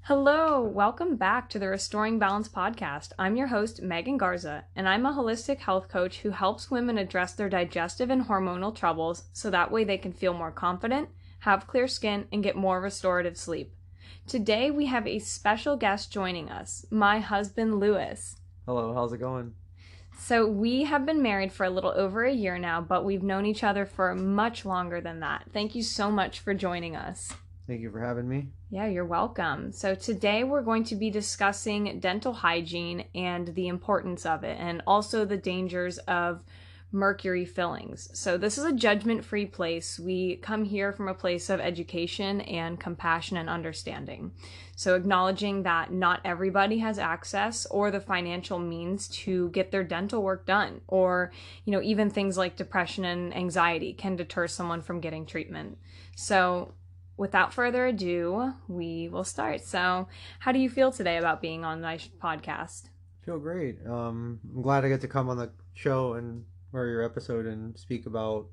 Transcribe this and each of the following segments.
Hello, welcome back to the Restoring Balance podcast. I'm your host, Megan Garza, and I'm a holistic health coach who helps women address their digestive and hormonal troubles so that way they can feel more confident, have clear skin, and get more restorative sleep. Today, we have a special guest joining us, my husband, Louis. Hello, how's it going? So, we have been married for a little over a year now, but we've known each other for much longer than that. Thank you so much for joining us. Thank you for having me. Yeah, you're welcome. So today we're going to be discussing dental hygiene and the importance of it, and also the dangers of mercury fillings. So this is a judgment-free place. We come here from a place of education and compassion and understanding. So acknowledging that not everybody has access or the financial means to get their dental work done, or, even things like depression and anxiety can deter someone from getting treatment. So without further ado, we will start. So, how do you feel today about being on my podcast? I feel great. I'm glad I get to come on the show or your episode and speak about,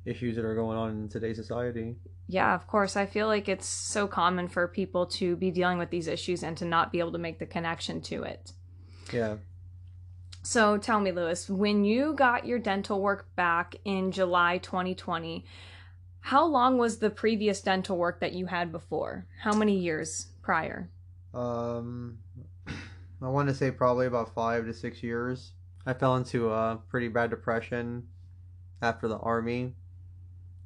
issues that are going on in today's society. Yeah, of course. I feel like it's so common for people to be dealing with these issues and to not be able to make the connection to it. Yeah. So, tell me, Louis, when you got your dental work back in July 2020, how long was the previous dental work that you had before? How many years prior? I want to say probably about 5 to 6 years. I fell into a pretty bad depression after the army,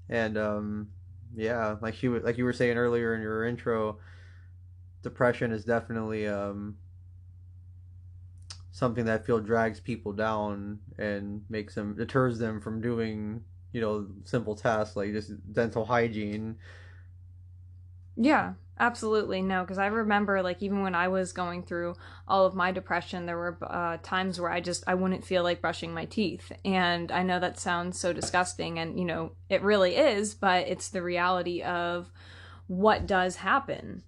and yeah, like you were saying earlier in your intro, depression is definitely something that I feel drags people down and deters them from doing simple tasks like just dental hygiene. Yeah, absolutely. No, because I remember, like, even when I was going through all of my depression, there were times where I wouldn't feel like brushing my teeth. And I know that sounds so disgusting, and, it really is, but it's the reality of what does happen.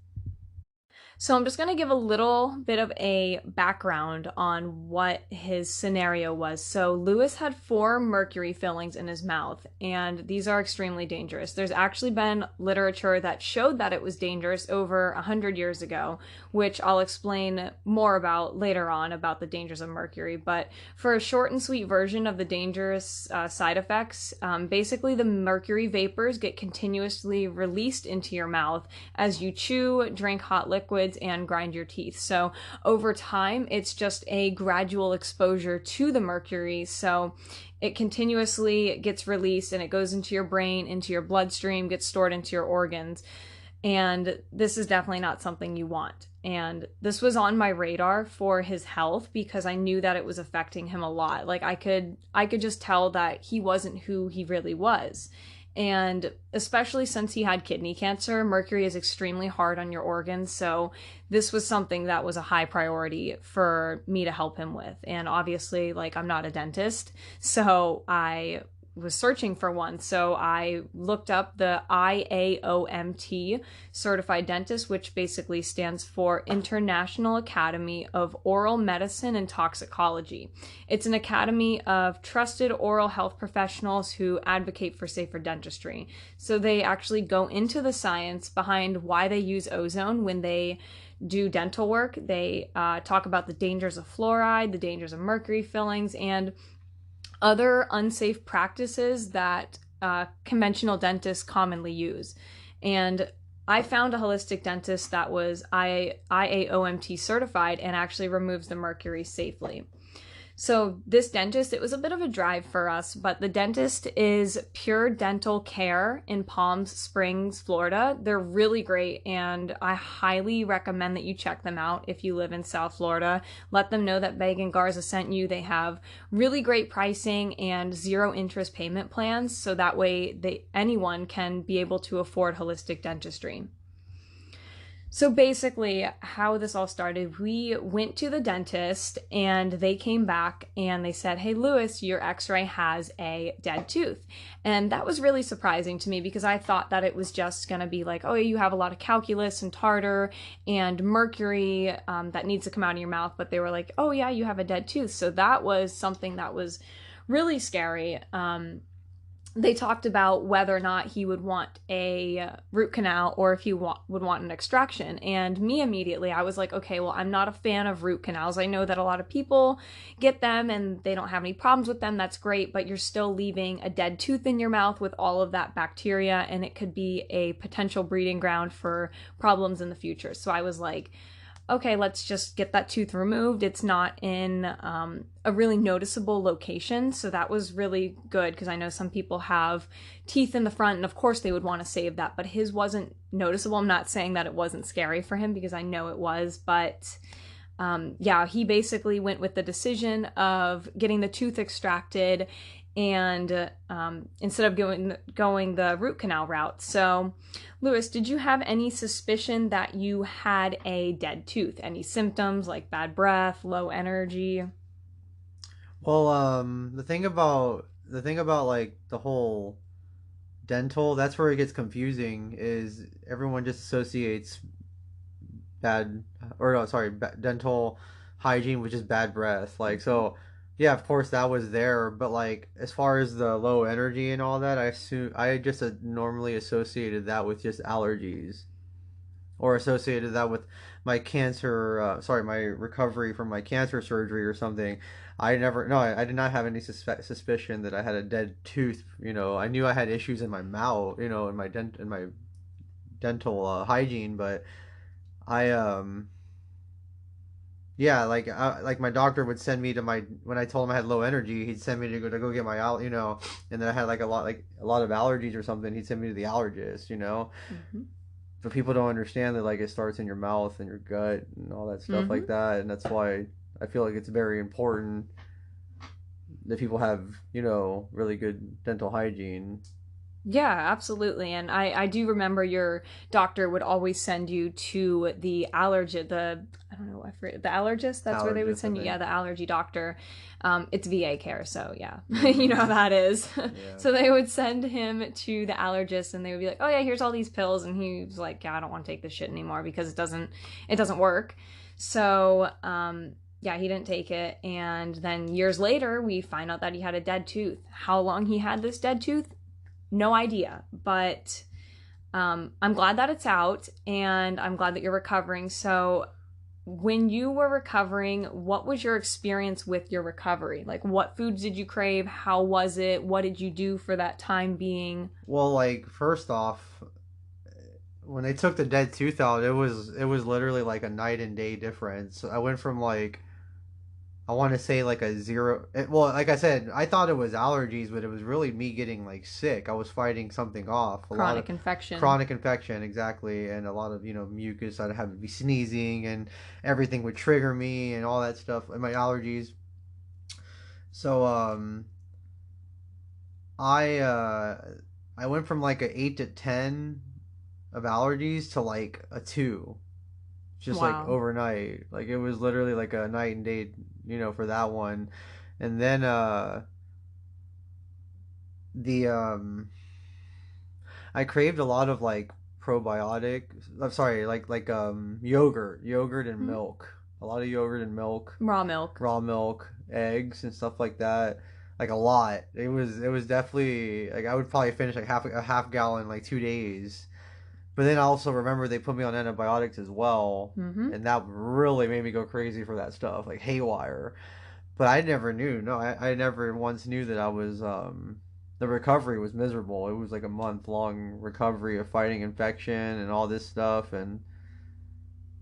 So I'm just going to give a little bit of a background on what his scenario was. So Louis had 4 mercury fillings in his mouth, and these are extremely dangerous. There's actually been literature that showed that it was dangerous over 100 years ago, which I'll explain more about later on about the dangers of mercury. But for a short and sweet version of the dangerous side effects, basically the mercury vapors get continuously released into your mouth as you chew, drink hot liquids, and grind your teeth. So over time, it's just a gradual exposure to the mercury. So it continuously gets released and it goes into your brain, into your bloodstream, gets stored into your organs. And this is definitely not something you want. And this was on my radar for his health because I knew that it was affecting him a lot. Like I could just tell that he wasn't who he really was. And especially since he had kidney cancer, mercury is extremely hard on your organs. So this was something that was a high priority for me to help him with. And obviously, like, I'm not a dentist, so I was searching for one. So I looked up the IAOMT certified dentist, which basically stands for International Academy of Oral Medicine and Toxicology. It's an academy of trusted oral health professionals who advocate for safer dentistry. So they actually go into the science behind why they use ozone when they do dental work. They talk about the dangers of fluoride, the dangers of mercury fillings, and other unsafe practices that conventional dentists commonly use. And I found a holistic dentist that was IAOMT certified and actually removes the mercury safely. So this dentist, it was a bit of a drive for us, but the dentist is Pure Dental Care in Palm Springs, Florida. They're really great, and I highly recommend that you check them out if you live in South Florida. Let them know that Megan Garza sent you. They have really great pricing and zero interest payment plans, so that way anyone can be able to afford holistic dentistry. So basically, how this all started, we went to the dentist and they came back and they said, "Hey, Louis, your x-ray has a dead tooth." And that was really surprising to me because I thought that it was just going to be like, oh, you have a lot of calculus and tartar and mercury that needs to come out of your mouth. But they were like, oh, yeah, you have a dead tooth. So that was something that was really scary. they talked about whether or not he would want a root canal or if he would want an extraction. And me immediately, I was like, okay, well, I'm not a fan of root canals. I know that a lot of people get them and they don't have any problems with them. That's great, but you're still leaving a dead tooth in your mouth with all of that bacteria, and it could be a potential breeding ground for problems in the future. So I was like, okay, let's just get that tooth removed. It's not in a really noticeable location. So that was really good because I know some people have teeth in the front and of course they would want to save that, but his wasn't noticeable. I'm not saying that it wasn't scary for him because I know it was, but yeah, he basically went with the decision of getting the tooth extracted and instead of going the root canal route. So, Lewis, did you have any suspicion that you had a dead tooth? Any symptoms like bad breath, low energy? Well, the thing about like the whole dental, that's where it gets confusing. Is everyone just associates bad, or no, sorry, dental hygiene with just bad breath. Like, so, yeah, of course that was there, but like as far as the low energy and all that, I just normally associated that with just allergies, or associated that with my cancer. My recovery from my cancer surgery or something. I never, no, I did not have any suspicion that I had a dead tooth. I knew I had issues in my mouth, in my dental hygiene, but I yeah, like my doctor would send me to my when I told him I had low energy, he'd send me to go get my and then I had like a lot of allergies or something. He'd send me to the allergist. Mm-hmm. But people don't understand that like it starts in your mouth and your gut and all that stuff Mm-hmm. like that, and that's why I feel like it's very important that people have really good dental hygiene. Yeah, absolutely. And I do remember your doctor would always send you to the I don't know, I forget, the allergist. That's where they would Allergist, I send you. Yeah, think. the allergy doctor. It's VA care, so yeah, you know Mm-hmm. how that is. Yeah. So they would send him to the allergist, and they would be like, "Oh yeah, here's all these pills," and he was like, "Yeah, I don't want to take this shit anymore because it doesn't work." So yeah, he didn't take it, and then years later, we find out that he had a dead tooth. How long he had this dead tooth? No idea, but I'm glad that it's out and I'm glad that you're recovering. So, when you were recovering, what was your experience with your recovery? Like, what foods did you crave? How was it? What did you do for that time being? Well, like first off, when they took the dead tooth out, it was literally like a night and day difference. I went from like I want to say like a zero. Well, like I said, I thought it was allergies, but it was really me getting like sick. I was fighting something off. A lot of Chronic infection. chronic infection, exactly, and a lot of mucus. I'd have to be sneezing, and everything would trigger me, and all that stuff, and my allergies. So I I went from like a 8 to 10 of allergies to like a 2, just like Wow. overnight. Like it was literally like a night and day, for that one. And then the I craved a lot of like probiotic. I'm sorry, like yogurt and Hmm. milk. A lot of yogurt and milk, Raw milk. raw milk, eggs and stuff like that. Like a lot. It was definitely like I would probably finish like half gallon in like 2 days. But then I also remember they put me on antibiotics as well, Mm-hmm. and that really made me go crazy for that stuff, like haywire. But I never knew. No, I never once knew that I was the recovery was miserable. It was like a month long recovery of fighting infection and all this stuff, and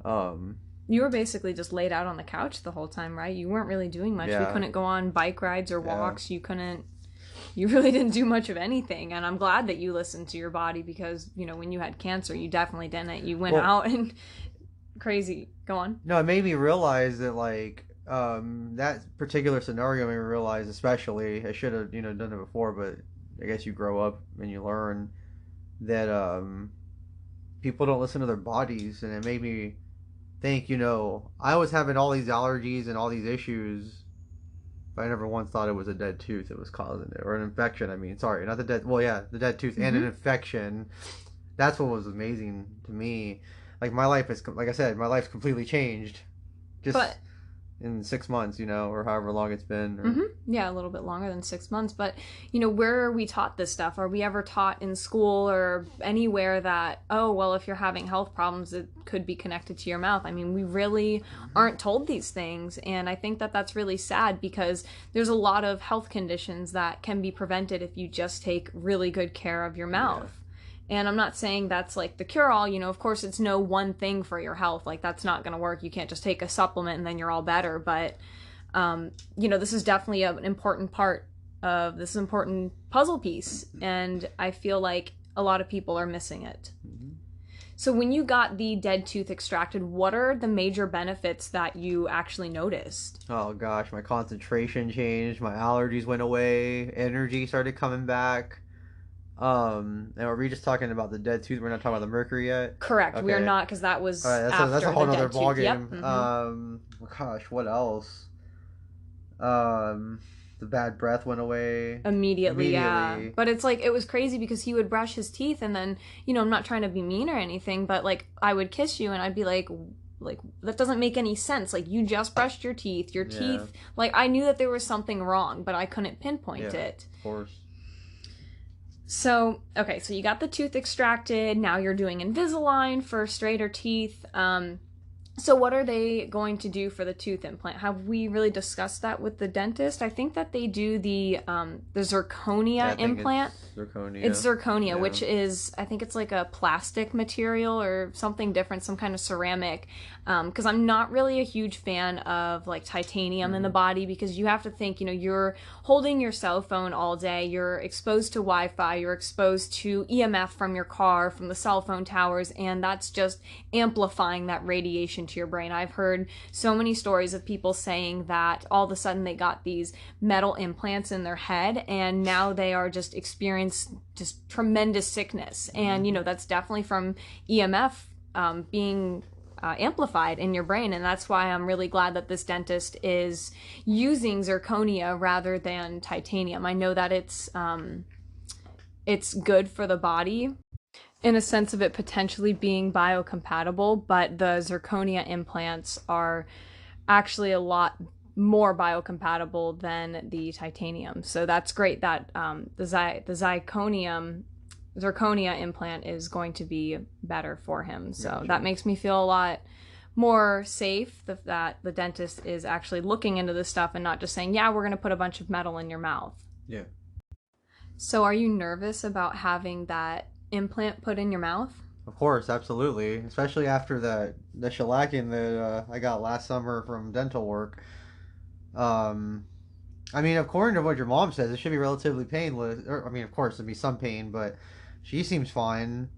um You were basically just laid out on the couch the whole time, right? You weren't really doing much. We yeah, couldn't go on bike rides or yeah. walks. You really didn't do much of anything. And I'm glad that you listened to your body because, when you had cancer, you definitely didn't. You went Well, out and crazy. Go on. no, it made me realize that like that particular scenario made me realize, especially I should have done it before, but I guess you grow up and you learn that people don't listen to their bodies, and it made me think, I was having all these allergies and all these issues, but I never once thought it was a dead tooth that was causing it, or an infection. I mean, sorry, not the dead. Well, yeah, the dead tooth and an Mm-hmm. infection. That's what was amazing to me. Like my life is, like I said, my life's completely changed. Just But in 6 months, or however long it's been. Or... Yeah, a little bit longer than 6 months. But, where are we taught this stuff? Are we ever taught in school or anywhere that, oh, well, if you're having health problems, it could be connected to your mouth? I mean, we really aren't told these things. And I think that that's really sad because there's a lot of health conditions that can be prevented if you just take really good care of your mouth. Yeah. And I'm not saying that's like the cure-all, of course it's no one thing for your health. Like that's not going to work. You can't just take a supplement and then you're all better. But, this is definitely an important part of this important puzzle piece. And I feel like a lot of people are missing it. Mm-hmm. So when you got the dead tooth extracted, what are the major benefits that you actually noticed? Oh gosh, my concentration changed. My allergies went away. Energy started coming back. And are we just talking about the dead tooth? We're not talking about the mercury yet? Correct. Okay. We are not, because that was after that's a whole the other dead ball tooth. game. Yep. Gosh, what else? The bad breath went away. Immediately, yeah. But it's like, it was crazy because he would brush his teeth and then, I'm not trying to be mean or anything, but like, I would kiss you and I'd be like, that doesn't make any sense. Like, you just brushed your teeth. Like, I knew that there was something wrong, but I couldn't pinpoint it. Of course. So, okay, so you got the tooth extracted. Now you're doing Invisalign for straighter teeth. So what are they going to do for the tooth implant? Have we really discussed that with the dentist? I think that they do the zirconia implant. It's zirconia, which is, I think it's like a plastic material or something different, some kind of ceramic. Because I'm not really a huge fan of like titanium in the body, because you have to think, you're holding your cell phone all day, you're exposed to Wi-Fi, you're exposed to EMF from your car, from the cell phone towers, and that's just amplifying that radiation to your brain. I've heard so many stories of people saying that all of a sudden they got these metal implants in their head and now they are just experiencing just tremendous sickness. And, that's definitely from EMF being amplified in your brain. And that's why I'm really glad that this dentist is using zirconia rather than titanium. I know that it's good for the body in a sense of it potentially being biocompatible, but the zirconia implants are actually a lot more biocompatible than the titanium. So that's great that the zirconia implant is going to be better for him. So that makes me feel a lot more safe that the dentist is actually looking into this stuff and not just saying, yeah, we're going to put a bunch of metal in your mouth. Yeah. So are you nervous about having that implant put in your mouth? Of course, absolutely. Especially after the shellacking that I got last summer from dental work. I mean, according to what your mom says, it should be relatively painless. Or, I mean, of course, there'd be some pain, but she seems fine.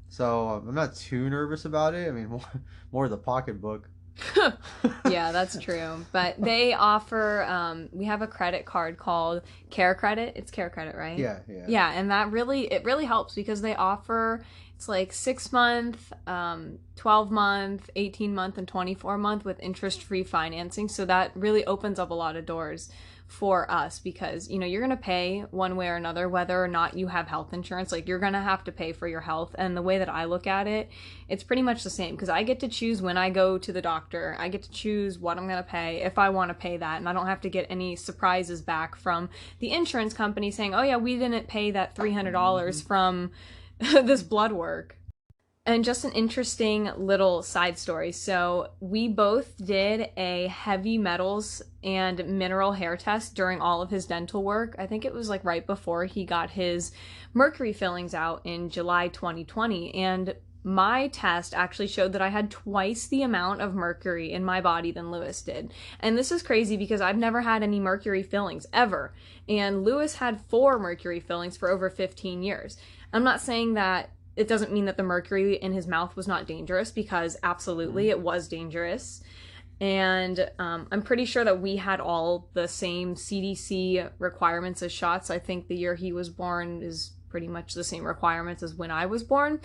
So I'm not too nervous about it. I mean, more the pocketbook. Yeah, that's true. But they offer, we have a credit card called Care Credit. It's Care Credit, right? Yeah. Yeah, and it really helps because they offer, it's like 6-month, 12-month, 18-month, and 24-month with interest-free financing. So that really opens up a lot of doors for us because, you're going to pay one way or another, whether or not you have health insurance. Like, you're going to have to pay for your health. And the way that I look at it, it's pretty much the same because I get to choose when I go to the doctor. I get to choose what I'm going to pay if I want to pay that. And I don't have to get any surprises back from the insurance company saying, oh yeah, we didn't pay that $300 from this blood work. And just an interesting little side story. So we both did a heavy metals and mineral hair test during all of his dental work. I think it was like right before he got his mercury fillings out in July 2020. And my test actually showed that I had twice the amount of mercury in my body than Lewis did. And this is crazy because I've never had any mercury fillings ever. And Lewis had 4 mercury fillings for over 15 years. I'm not saying that it doesn't mean that the mercury in his mouth was not dangerous, because absolutely it was dangerous. And I'm pretty sure that we had all the same CDC requirements as shots. I think the year he was born is pretty much the same requirements as when I was born.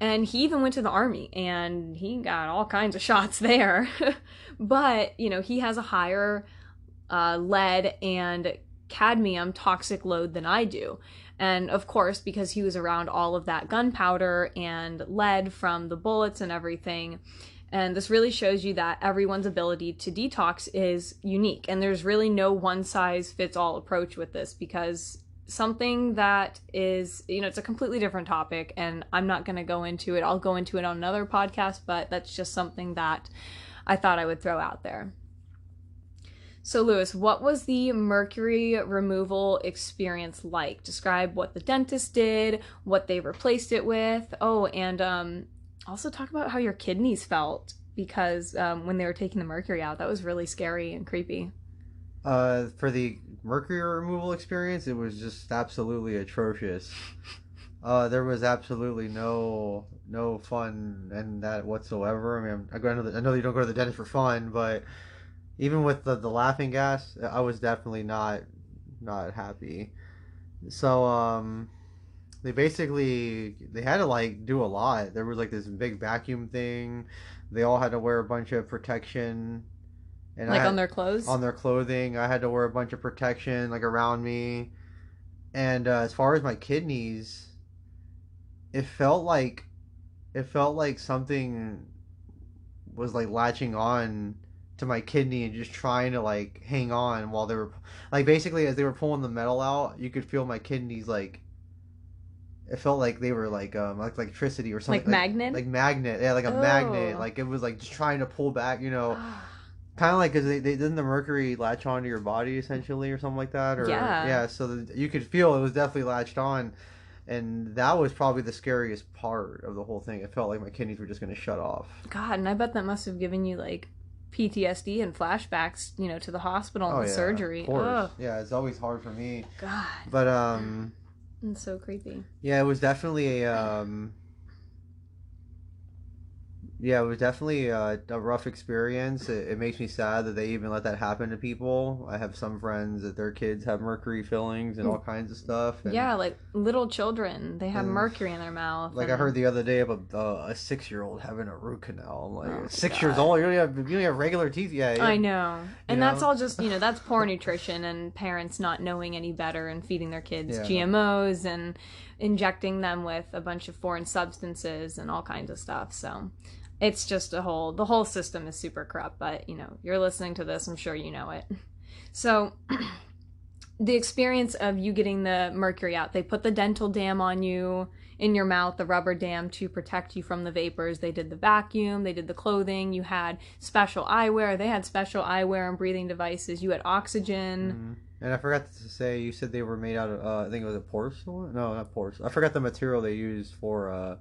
And he even went to the Army and he got all kinds of shots there. But, he has a higher lead and cadmium toxic load than I do. And of course, because he was around all of that gunpowder and lead from the bullets and everything. And this really shows you that everyone's ability to detox is unique. And there's really no one size fits all approach with this, because something that is, it's a completely different topic, and I'm not going to go into it. I'll go into it on another podcast, but that's just something that I thought I would throw out there. So, Lewis, what was the mercury removal experience like? Describe what the dentist did, what they replaced it with. Oh, and also talk about how your kidneys felt, because when they were taking the mercury out, that was really scary and creepy. For the mercury removal experience, it was just absolutely atrocious. There was absolutely no fun in that whatsoever. I mean, I know you don't go to the dentist for fun, but even with the laughing gas, I was definitely not happy. So they had to like do a lot. There was like this big vacuum thing. They all had to wear a bunch of protection. And like on their clothes? On their clothing. I had to wear a bunch of protection like around me. And as far as my kidneys, it felt like something was like latching on to my kidney and just trying to like hang on while they were like, basically as they were pulling the metal out, you could feel my kidneys like, it felt like they were like electricity or something, like magnet, like magnet, yeah, like a magnet, like it was like just trying to pull back, kind of like, because they didn't the mercury latch onto your body essentially or something like that, or yeah, so you could feel it was definitely latched on. And that was probably the scariest part of the whole thing. It felt like my kidneys were just going to shut off. God, and I bet that must have given you like PTSD and flashbacks, to the hospital and the surgery. Of course. Ugh. Yeah, it's always hard for me. God. But it's so creepy. Yeah, it was definitely a rough experience. It makes me sad that they even let that happen to people. I have some friends that their kids have mercury fillings and all kinds of stuff. And, yeah, like little children, they have mercury in their mouth. Like I heard the other day of a 6-year-old having a root canal. I'm like, 6 years old, you only have regular teeth. Yeah, I know. And that's all just, that's poor nutrition and parents not knowing any better and feeding their kids GMOs and injecting them with a bunch of foreign substances and all kinds of stuff. So it's just the whole system is super corrupt, but you're listening to this, I'm sure you know it. So the experience of you getting the mercury out, they put the dental dam on you in your mouth, the rubber dam, to protect you from the vapors. They did the vacuum, they did the clothing, you had special eyewear, they had special eyewear and breathing devices, you had oxygen. Mm-hmm. And I forgot to say, you said they were made out of, I think it was a porcelain? No, not porcelain. I forgot the material they used for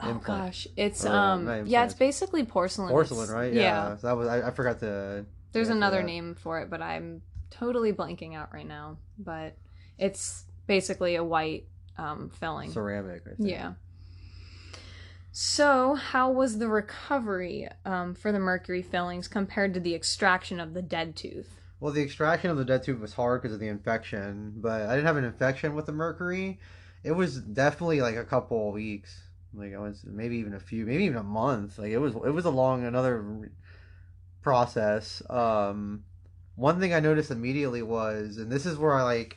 implant. Gosh, it's it's basically porcelain. Porcelain, right? Yeah. So that was I forgot to. There's another name for it, but I'm totally blanking out right now. But it's basically a white filling. Ceramic, I think. Yeah. So, how was the recovery for the mercury fillings compared to the extraction of the dead tooth? Well, the extraction of the dead tooth was hard because of the infection, but I didn't have an infection with the mercury. It was definitely like a couple of weeks. Like I was maybe even a month. Like it was another process. One thing I noticed immediately was, and this is where it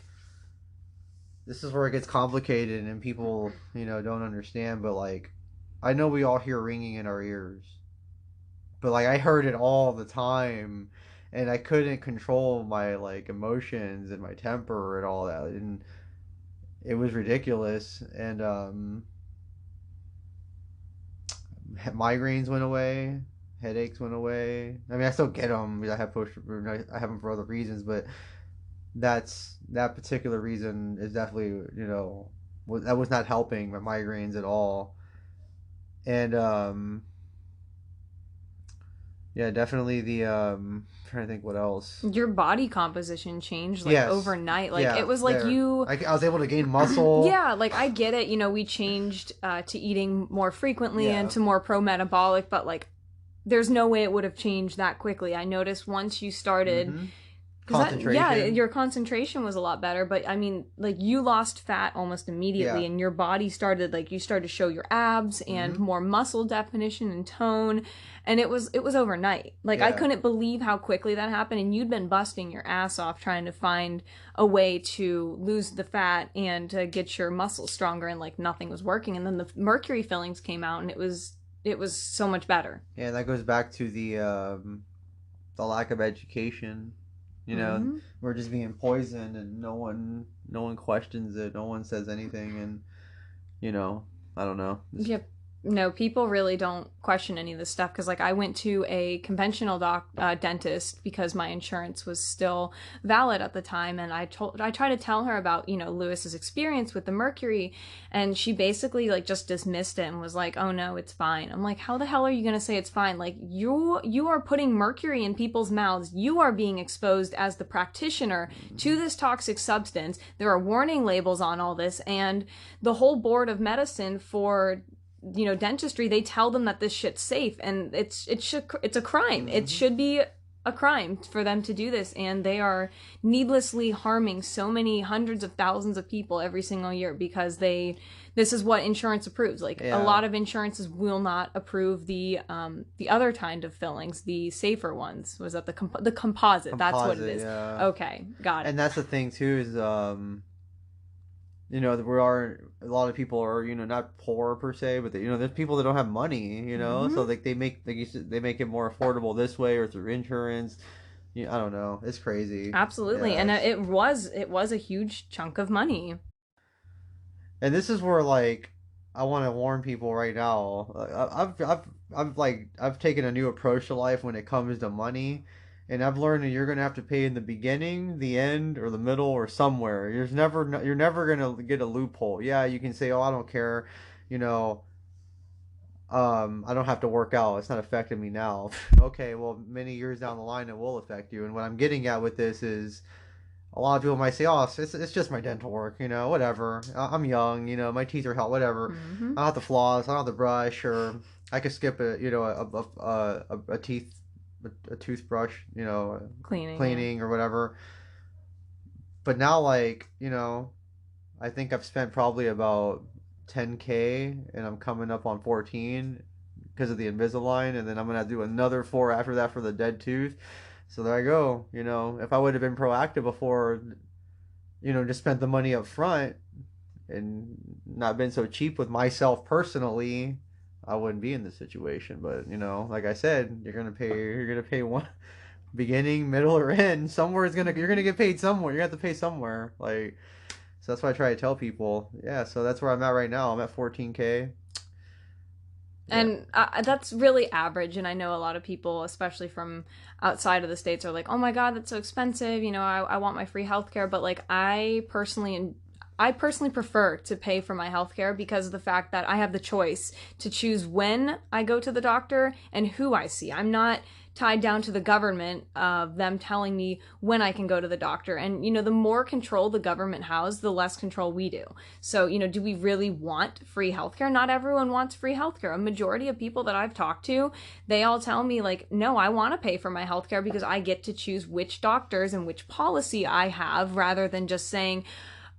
gets complicated and people, don't understand, but like I know we all hear ringing in our ears. But like I heard it all the time and I couldn't control my like emotions and my temper and all that, and it was ridiculous. And migraines went away, headaches went away. I mean, I still get them because I have them for other reasons, but that particular reason is definitely, that was not helping my migraines at all. And yeah, definitely the I'm trying to think what else. Your body composition changed overnight. Like it was like I was able to gain muscle. Yeah, like I get it. We changed to eating more frequently and to more pro-metabolic, but like there's no way it would have changed that quickly. I noticed once you started Because that, yeah, concentration. your concentration was a lot better. But I mean, like you lost fat almost immediately, Yeah. and your body started like you started to show your abs and Mm-hmm. more muscle definition and tone, and it was overnight. Like I Yeah. couldn't believe how quickly that happened, and you'd been busting your ass off trying to find a way to lose the fat and to get your muscles stronger, and like nothing was working. And then the mercury fillings came out, and it was so much better. Yeah, that goes back to the lack of education. You know, Mm-hmm. we're just being poisoned, and no one questions it. No one says anything, and you know, I don't know. Just Yep. No, people really don't question any of this stuff because, like, I went to a conventional dentist because my insurance was still valid at the time, and I tried to tell her about Lewis's experience with the mercury, and she basically like just dismissed it and was like, "Oh no, it's fine." I'm like, "How the hell are you gonna say it's fine? Like you are putting mercury in people's mouths. You are being exposed as the practitioner to this toxic substance. There are warning labels on all this, and the whole board of medicine for dentistry, they tell them that this shit's safe, and it's a crime. It mm-hmm. should be a crime for them to do this, and they are needlessly harming so many hundreds of thousands of people every single year because this is what insurance approves. Like a Yeah, lot of insurances will not approve the other kind of fillings, the safer ones. Was that the composite? That's what it composite. is. Yeah, Okay, got it. and that's the thing too is we are a lot of people are not poor per se, but there's people that don't have money, so Mm-hmm. like they make it more affordable this way or through insurance. I don't know, it's crazy. Absolutely, Yeah, and it was a huge chunk of money. and this is where like I want to warn people right now. I've taken a new approach to life when it comes to money, and I've learned that you're gonna have to pay in the beginning, the end, or the middle, or somewhere. You're never gonna get a loophole. Yeah, you can say, "Oh, I don't care," you know. I don't have to work out. It's not affecting me now. Okay, well, many years down the line, it will affect you. And what I'm getting at with this is a lot of people might say, "Oh, it's just my dental work, whatever. I'm young, my teeth are healthy, whatever. Mm-hmm. I don't have the floss, I don't have the brush, or I could skip a teeth a toothbrush, Cleaning, yeah. cleaning or whatever." But now, like, I think I've spent probably about 10K, and I'm coming up on 14 because of the Invisalign, and then I'm gonna do another four after that for the dead tooth. So there I go. If I would have been proactive before, just spent the money up front and not been so cheap with myself personally, I wouldn't be in this situation. But like I said, you're gonna pay one beginning, middle, or end. Somewhere you're gonna get paid somewhere. You're gonna have to pay somewhere. Like so that's why I try to tell people. Yeah, so that's where I'm at right now. I'm at 14K. Yeah. And that's really average. And I know a lot of people, especially from outside of the states, are like, "Oh my god, that's so expensive." I want my free healthcare. But like, I personally prefer to pay for my healthcare because of the fact that I have the choice to choose when I go to the doctor and who I see. I'm not tied down to the government of them telling me when I can go to the doctor. And the more control the government has, the less control we do. So, do we really want free healthcare? Not everyone wants free healthcare. A majority of people that I've talked to, they all tell me like, "No, I want to pay for my healthcare because I get to choose which doctors and which policy I have rather than just saying,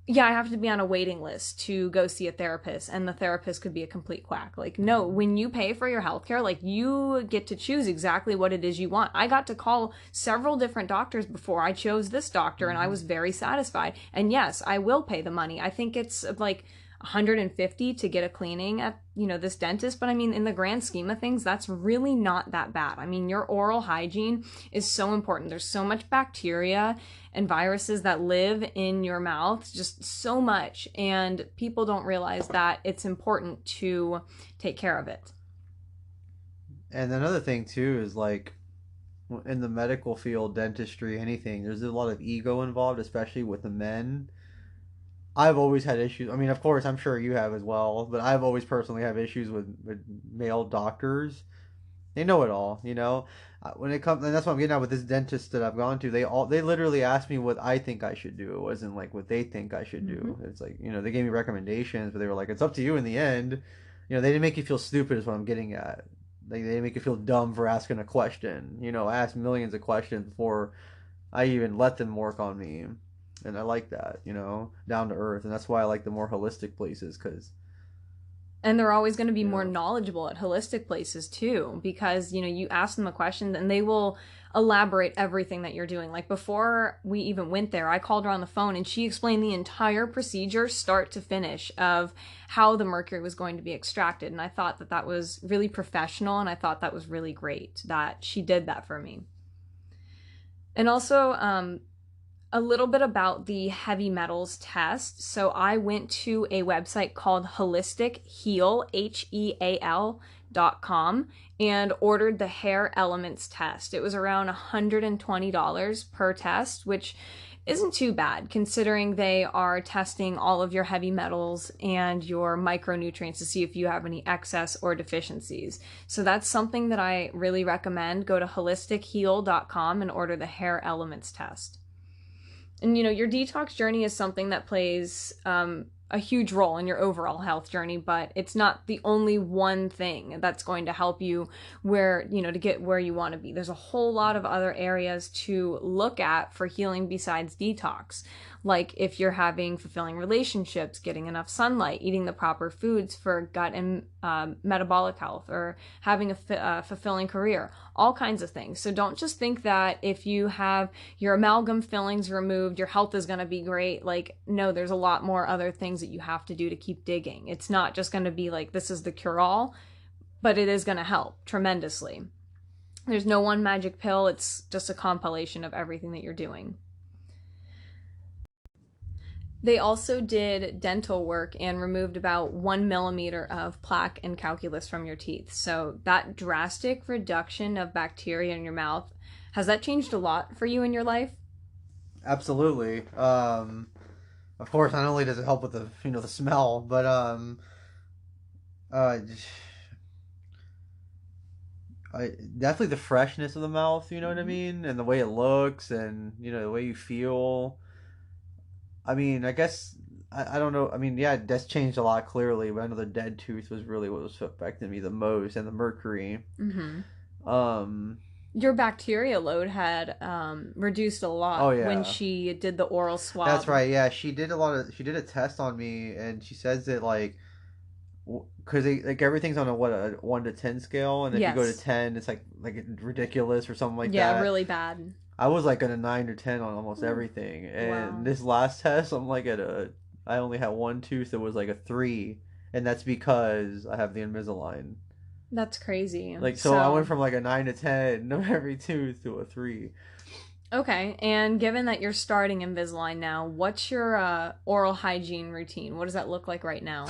yeah, I have to be on a waiting list to go see a therapist, and the therapist could be a complete quack." Like, no, when you pay for your healthcare, like, you get to choose exactly what it is you want. I got to call several different doctors before I chose this doctor, and I Mm-hmm. was very satisfied. And yes, I will pay the money. I think it's like 150 to get a cleaning at this dentist, but I mean, in the grand scheme of things, that's really not that bad. I mean, your oral hygiene is so important. There's so much bacteria and viruses that live in your mouth, just so much, and people don't realize that it's important to take care of it. And another thing too is like in the medical field, dentistry, anything, there's a lot of ego involved, especially with the men. I've always had issues. I mean, of course, I'm sure you have as well, but I've always personally have issues with male doctors. They know it all. When it comes, and that's what I'm getting at with this dentist that I've gone to. They literally asked me what I think I should do. It wasn't like what they think I should Mm-hmm. do. It's like they gave me recommendations, but they were like, it's up to you in the end. They didn't make you feel stupid. Is what I'm getting at. Like they didn't make you feel dumb for asking a question. Ask millions of questions before I even let them work on me, and I like that, down to earth, and that's why I like the more holistic places, because And they're always going to be you more know, knowledgeable at holistic places too, because you ask them a question and they will elaborate everything that you're doing. Like before we even went there, I called her on the phone and she explained the entire procedure start to finish of how the mercury was going to be extracted. And I thought that that was really professional, and I thought that was really great that she did that for me. And also, a little bit about the heavy metals test. So I went to a website called Holistic Heal, HEAL.com, and ordered the hair elements test. It was around $120 per test, which isn't too bad considering they are testing all of your heavy metals and your micronutrients to see if you have any excess or deficiencies. So that's something that I really recommend. Go to holisticheal.com and order the hair elements test. And your detox journey is something that plays a huge role in your overall health journey, but it's not the only one thing that's going to help you to get where you want to be. There's a whole lot of other areas to look at for healing besides detox. Like if you're having fulfilling relationships, getting enough sunlight, eating the proper foods for gut and metabolic health, or having a fulfilling career, all kinds of things. So don't just think that if you have your amalgam fillings removed, your health is going to be great. Like, no, there's a lot more other things that you have to do to keep digging. It's not just going to be like, this is the cure-all, but it is going to help tremendously. There's no one magic pill. It's just a compilation of everything that you're doing. They also did dental work and removed about 1 millimeter of plaque and calculus from your teeth. So that drastic reduction of bacteria in your mouth, has that changed a lot for you in your life? absolutely. Of course, not only does it help with the smell, but uh, definitely the freshness of the mouth. You know what I Mm-hmm. mean, and the way it looks, and the way you feel. I mean, I guess I don't know. I mean, yeah, that's changed a lot clearly, but I know the dead tooth was really what was affecting me the most, and the mercury. Mm-hmm. Um. Your bacteria load had reduced a Oh lot when yeah, she did the oral that's swab. right. Yeah, she did a test on me, and she says that like because like everything's on a 1 to 10 scale, and if you go to Yes. 10, it's like ridiculous or something like Yeah, that. really bad. I was like at a 9 or 10 on almost Ooh, everything, and wow. this last test, I'm like I only had one tooth that was like a 3, and that's because I have the Invisalign. That's crazy. Like, so I went So, from like a 9 to 10 of every tooth to a 3. okay, and given that you're starting Invisalign now, what's your oral hygiene routine? What does that look like right now?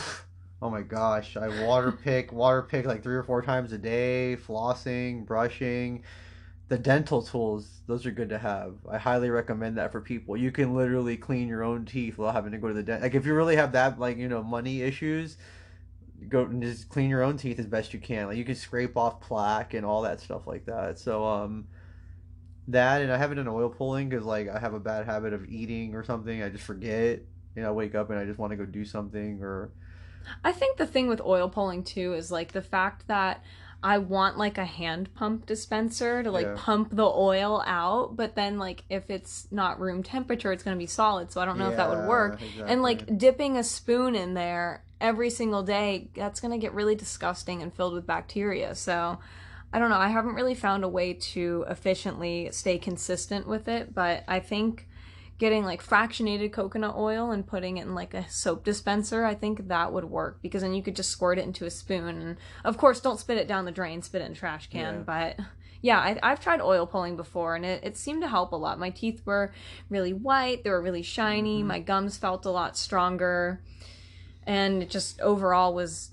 Oh my gosh, I water pick like 3 or 4 times a day, flossing, brushing. The dental tools, those are good to have. I highly recommend that for people. You can literally clean your own teeth without having to go to the dentist. Like if you really have that, like money issues, go and just clean your own teeth as best you can. Like you can scrape off plaque and all that stuff like that. So that, and I haven't done oil pulling because like I have a bad habit of eating or something. I just forget. I wake up and I just want to go do something or I think the thing with oil pulling too is like the fact that I want like a hand pump dispenser to like yeah, pump the oil out, but then like if it's not room temperature, it's going to be solid, so I don't know if that would yeah, work. And exactly. like dipping a spoon in there every single day, that's going to get really disgusting and filled with bacteria. So I don't know. I haven't really found a way to efficiently stay consistent with it, but I think getting like fractionated coconut oil and putting it in like a soap dispenser, I think that would work because then you could just squirt it into a spoon. And of course, don't spit it down the drain, spit it in a trash can. Yeah. But yeah, I've tried oil pulling before and it seemed to help a lot. My teeth were really white, they were really shiny, Hmm. my gums felt a lot stronger, and it just overall was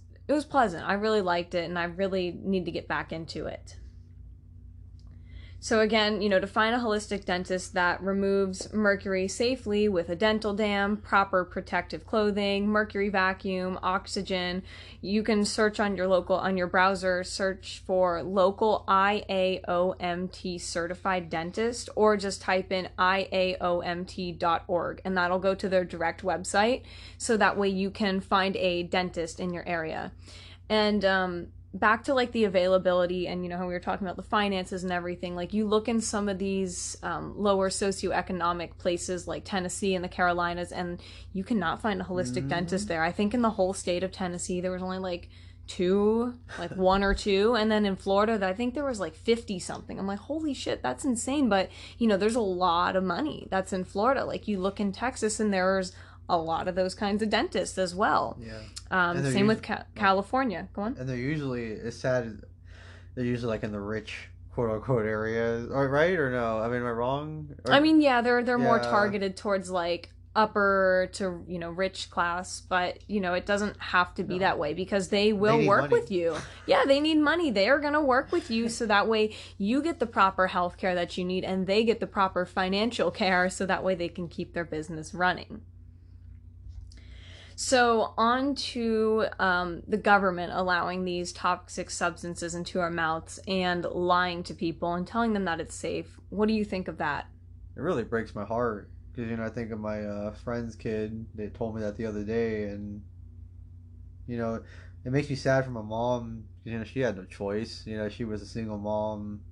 pleasant. I really liked it and I really need to get back into it. So again, to find a holistic dentist that removes mercury safely with a dental dam, proper protective clothing, mercury vacuum, oxygen, you can search on your browser, search for local IAOMT certified dentist, or just type in IAOMT.org and that'll go to their direct website. So that way you can find a dentist in your area. And back to like the availability and how we were talking about the finances and everything, like you look in some of these lower socioeconomic places like Tennessee and the Carolinas, and you cannot find a holistic dentist there. I think in the whole state of Tennessee there was only like two, like one or two, and then in Florida I think there was like 50 something. I'm like, holy shit, that's insane. But there's a lot of money that's in Florida. Like you look in Texas and there's a lot of those kinds of dentists as well. Same with California. Go on. And they're usually, it's sad, they're usually like in the rich quote unquote areas, right? Or no? I mean, am I wrong? Or, I mean, yeah, they're more targeted towards like upper to rich class, but it doesn't have to be that way, because they will work with you. Yeah, they need money. They are going to work with you so that way you get the proper health care that you need, and they get the proper financial care so that way they can keep their business running. So on to the government allowing these toxic substances into our mouths and lying to people and telling them that it's safe. What do you think of that? It really breaks my heart, because I think of my friend's kid. They told me that the other day, and it makes me sad for my mom, because she had no choice. She was a single mom,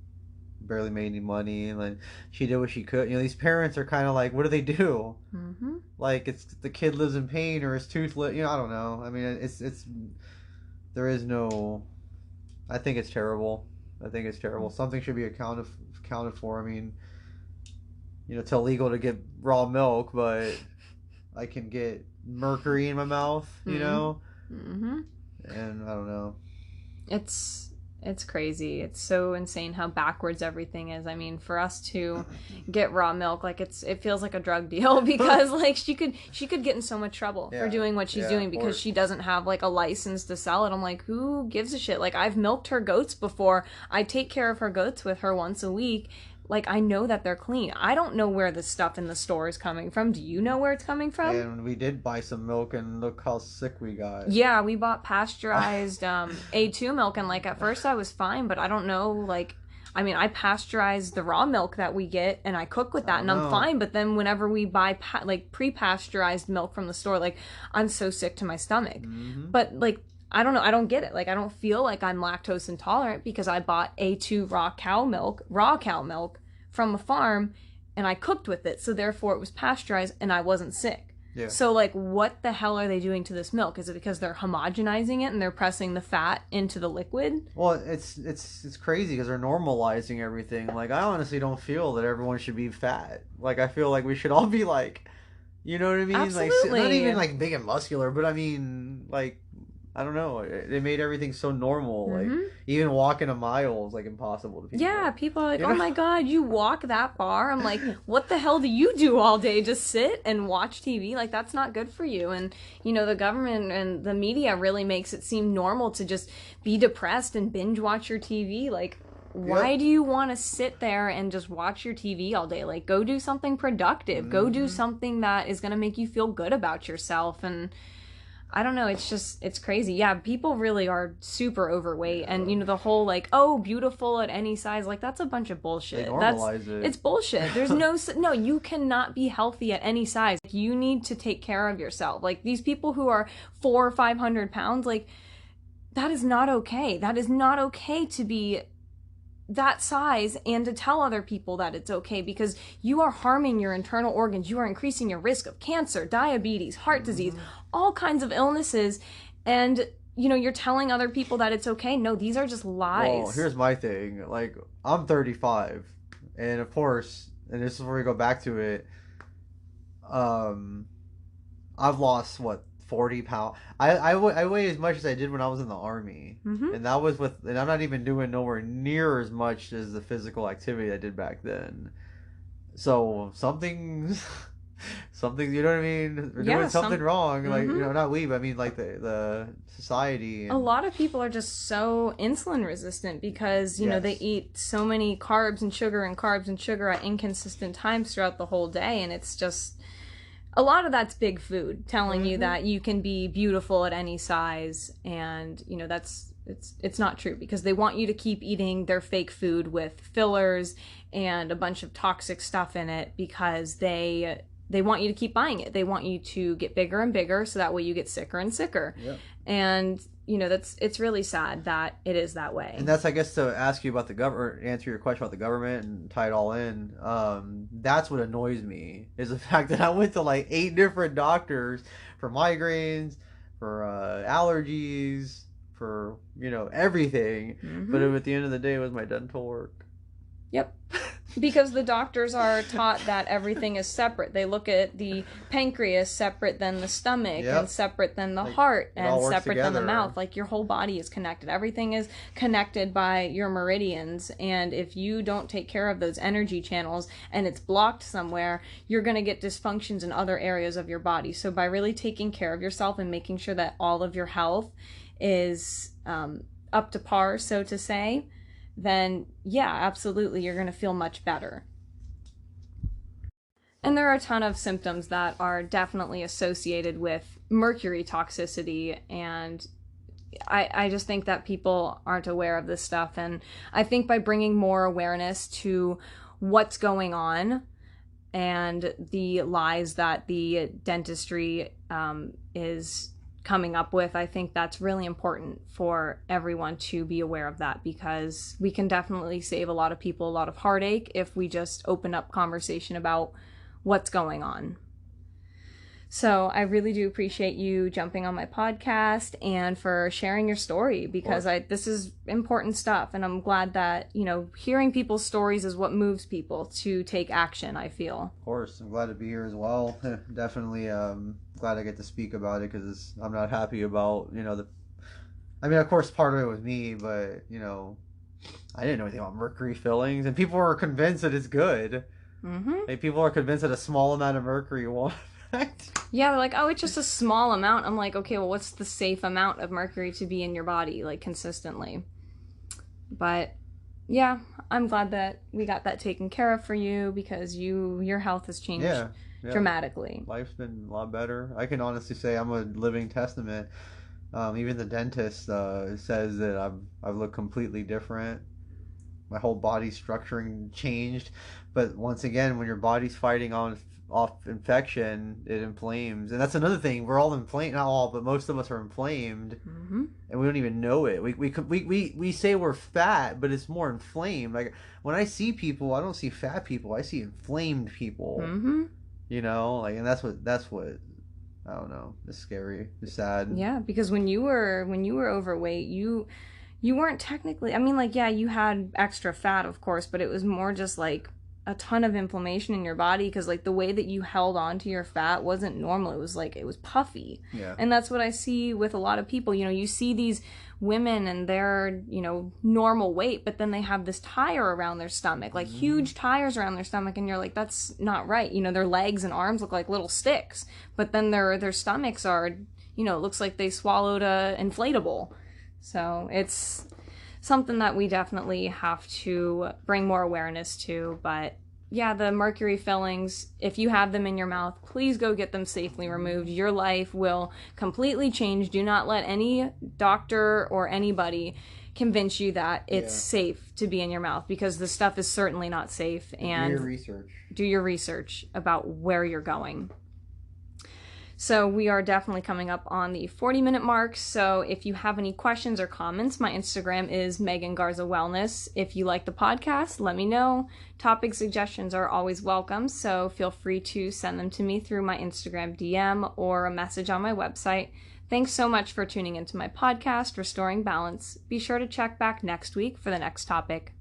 barely made any money, and like she did what she could. These parents are kind of like, what do they do? Like, it's the kid lives in pain, or his tooth I don't know. I mean, it's there is no. I think it's terrible. Something should be accounted for. I mean, it's illegal to get raw milk, but I can get mercury in my mouth. And I don't know. It's crazy. It's so insane how backwards everything is. I mean, for us to get raw milk, like it feels like a drug deal, because like she could get in so much trouble for doing what she's doing, because she doesn't have like a license to sell it. I'm like, who gives a shit? Like, I've milked her goats before. I take care of her goats with her once a week. Like, I know that they're clean. I don't know where the stuff in the store is coming from. Do you know where it's coming from? And we did buy some milk, and look how sick we got. Yeah, we bought pasteurized A2 milk, and like at first I was fine, but I don't know, like, I mean, I pasteurize the raw milk that we get, and I cook with that, and I'm fine. But then whenever we buy like pre-pasteurized milk from the store, like, I'm so sick to my stomach. But like, I don't know. I don't get it. Like, I don't feel like I'm lactose intolerant because I bought A2 raw cow milk from a farm, and I cooked with it. So therefore it was pasteurized and I wasn't sick. Yeah. So like, what the hell are they doing to this milk? Is it because they're homogenizing it and they're pressing the fat into the liquid? Well, it's crazy because they're normalizing everything. Like, I honestly don't feel that everyone should be fat. Like, I feel like we should all be like, you know what I mean? Absolutely. Like, not even like big and muscular, but I mean, like, I don't know. They made everything so normal. Like, even walking a mile is like impossible to people. Yeah, people are like, oh my God, you walk that far? I'm like, what the hell do you do all day? Just sit and watch TV? Like, that's not good for you. And, the government and the media really makes it seem normal to just be depressed and binge watch your TV. Like, why do you want to sit there and just watch your TV all day? Like, go do something productive. Go do something that is going to make you feel good about yourself. And I don't know, it's crazy. Yeah, people really are super overweight, and the whole like, oh, beautiful at any size, like, that's a bunch of bullshit. They normalize it. It's bullshit. There's no, you cannot be healthy at any size. You need to take care of yourself. Like, these people who are 400 or 500 pounds, like, that is not okay. That is not okay to be that size and to tell other people that it's okay, because you are harming your internal organs. You are increasing your risk of cancer, diabetes, heart disease, all kinds of illnesses, and you're telling other people that it's okay. No, these are just lies. Well, here's my thing. Like, I'm 35, and of course, and this is where we go back to it, I've lost 40 pounds. I weigh as much as I did when I was in the Army. And that was and I'm not even doing nowhere near as much as the physical activity I did back then. So something's, you know what I mean? We're doing something wrong. Like, not we, but I mean, like, the society. And a lot of people are just so insulin resistant because, they eat so many carbs and sugar at inconsistent times throughout the whole day. And it's just, a lot of that's big food telling you that you can be beautiful at any size, and it's not true, because they want you to keep eating their fake food with fillers and a bunch of toxic stuff in it, because they they want you to keep buying it. They want you to get bigger and bigger so that way you get sicker and sicker. Yep. And it's really sad that it is that way. And that's, I guess, to ask you about the government, answer your question about the government and tie it all in. That's what annoys me, is the fact that I went to like 8 different doctors for migraines, for allergies, for everything. Mm-hmm. But at the end of the day, it was my dental work. Yep. Because the doctors are taught that everything is separate. They look at the pancreas separate than the stomach, and separate than the heart, and separate than the mouth. Like, your whole body is connected. Everything is connected by your meridians, and if you don't take care of those energy channels and it's blocked somewhere, you're going to get dysfunctions in other areas of your body. So by really taking care of yourself and making sure that all of your health is up to par, so to say, then yeah, absolutely, you're going to feel much better. And there are a ton of symptoms that are definitely associated with mercury toxicity, and I just think that people aren't aware of this stuff. And I think by bringing more awareness to what's going on and the lies that the dentistry is coming up with, I think that's really important for everyone to be aware of that, because we can definitely save a lot of people a lot of heartache if we just open up conversation about what's going on. So I really do appreciate you jumping on my podcast and for sharing your story, because this is important stuff, and I'm glad that, hearing people's stories is what moves people to take action, I feel. Of course, I'm glad to be here as well. Definitely glad I get to speak about it, because I'm not happy about, of course part of it was me, but, I didn't know anything about mercury fillings, and people are convinced that it's good. Mm-hmm. Like, people are convinced that a small amount of mercury won't affect. Yeah, they're like, oh, it's just a small amount. I'm like, okay, well, what's the safe amount of mercury to be in your body, like, consistently? But yeah, I'm glad that we got that taken care of for you, because your health has changed dramatically. Life's been a lot better. I can honestly say I'm a living testament. Even the dentist says that I've looked completely different. My whole body structuring changed. But once again, when your body's fighting off infection, it inflames. And that's another thing. We're all inflamed. Not all, but most of us are inflamed. Mm-hmm. And we don't even know it. We say we're fat, but it's more inflamed. Like, when I see people, I don't see fat people. I see inflamed people. Mm-hmm. And that's what I don't know. It's scary. It's sad. Yeah, because when you were overweight, you weren't technically, you had extra fat, of course, but it was more just like a ton of inflammation in your body, because like the way that you held on to your fat wasn't normal. It was puffy. Yeah. And that's what I see with a lot of people. You see these women and they're, normal weight, but then they have this tire around their stomach, like huge tires around their stomach, and you're like, that's not right. Their legs and arms look like little sticks, but then their stomachs are, it looks like they swallowed a inflatable. So it's something that we definitely have to bring more awareness to. But yeah, the mercury fillings, if you have them in your mouth, please go get them safely removed. Your life will completely change. Do not let any doctor or anybody convince you that it's safe to be in your mouth, because the stuff is certainly not safe. And do your research about where you're going. So we are definitely coming up on the 40-minute mark. So if you have any questions or comments, my Instagram is Megan Garza Wellness. If you like the podcast, let me know. Topic suggestions are always welcome, so feel free to send them to me through my Instagram DM or a message on my website. Thanks so much for tuning into my podcast, Restoring Balance. Be sure to check back next week for the next topic.